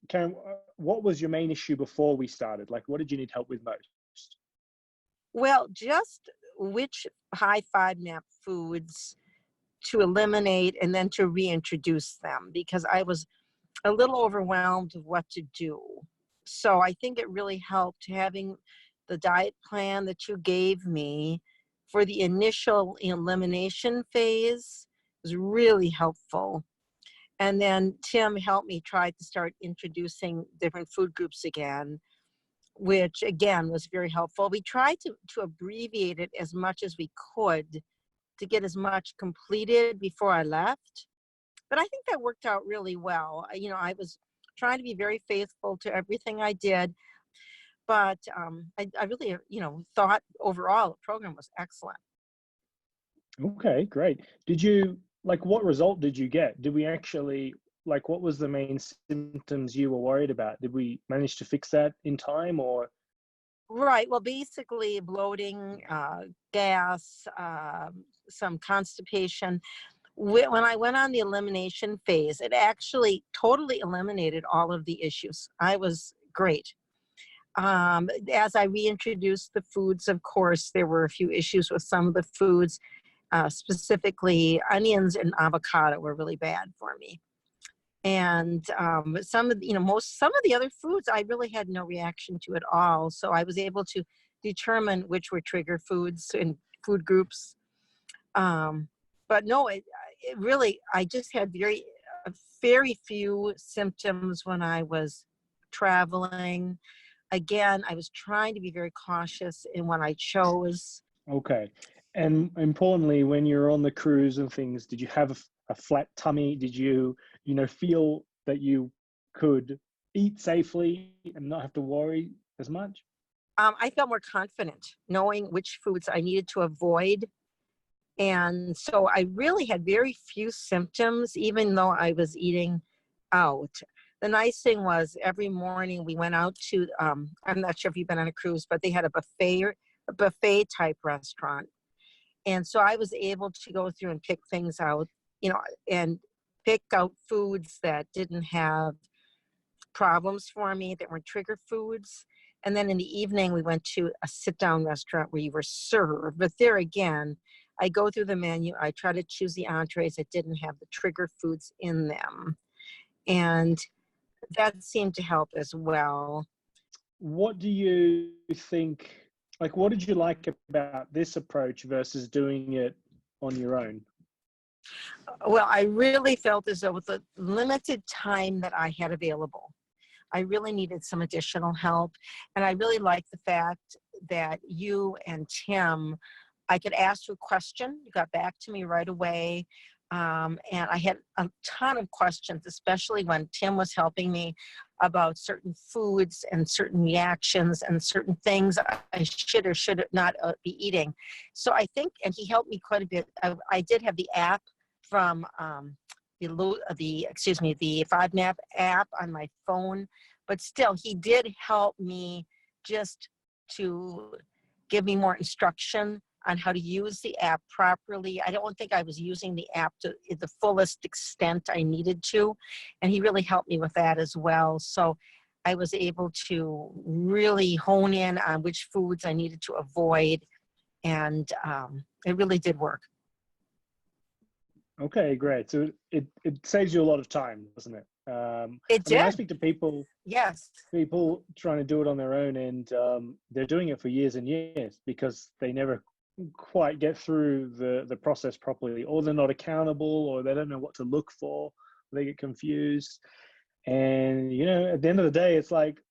Karen, what was your main issue before we started? Like, what did you need help with most? Well, just which high FODMAP foods to eliminate and then to reintroduce them, because I was a little overwhelmed of what to do. So I think it really helped having the diet plan that you gave me for the initial elimination phase was really helpful. And then Tim helped me try to start introducing different food groups again, which again was very helpful. We tried to abbreviate it as much as we could to get as much completed before I left. But I think that worked out really well. I was trying to be very faithful to everything I did, but I really, thought overall the program was excellent. Okay, great. Did you, like, what result did you get? Did we actually, like, what was the main symptoms you were worried about? Did we manage to fix that in time, or? Right. Well, basically bloating, gas, some constipation. When I went on the elimination phase, it actually totally eliminated all of the issues. I was great. As I reintroduced the foods, of course, there were a few issues with some of the foods, specifically onions and avocado were really bad for me. And some of the other foods I really had no reaction to at all. So I was able to determine which were trigger foods and food groups. But no, it really, I just had very few symptoms when I was traveling. Again, I was trying to be very cautious in what I chose. Okay. And importantly, when you're on the cruise and things, did you have a flat tummy? Did you, feel that you could eat safely and not have to worry as much? I felt more confident knowing which foods I needed to avoid. And so I really had very few symptoms, even though I was eating out. The nice thing was every morning we went out to, I'm not sure if you've been on a cruise, but they had a buffet type restaurant. And so I was able to go through and pick things out, and pick out foods that didn't have problems for me, that weren't trigger foods. And then in the evening, we went to a sit-down restaurant where you were served. But there again, I go through the menu, I try to choose the entrees that didn't have the trigger foods in them. And that seemed to help as well. What do you think, like, what did you like about this approach versus doing it on your own? Well, I really felt as though with the limited time that I had available, I really needed some additional help. And I really liked the fact that you and Tim, I could ask you a question. You got back to me right away. And I had a ton of questions, especially when Tim was helping me about certain foods and certain reactions and certain things I should or should not be eating. So I think, and he helped me quite a bit. I did have the app from the FODMAP app on my phone, but still he did help me just to give me more instruction on how to use the app properly. I don't think I was using the app to the fullest extent I needed to, and he really helped me with that as well. So I was able to really hone in on which foods I needed to avoid, and it really did work. Okay, great. So it saves you a lot of time, doesn't it? It did. I mean, I speak to people. Yes. People trying to do it on their own, and they're doing it for years and years because they never quite get through the process properly, or they're not accountable, or they don't know what to look for. They get confused, and at the end of the day, it's like,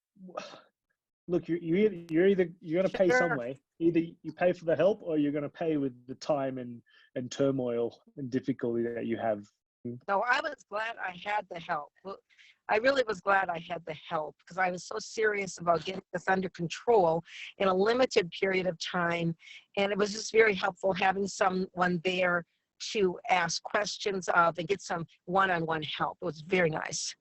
look, you're going to pay some way. Either you pay for the help, or you're going to pay with the time and turmoil and difficulty that you have. No, I was glad I had the help. I really was glad I had the help because I was so serious about getting this under control in a limited period of time. And it was just very helpful having someone there to ask questions of and get some one-on-one help. It was very nice.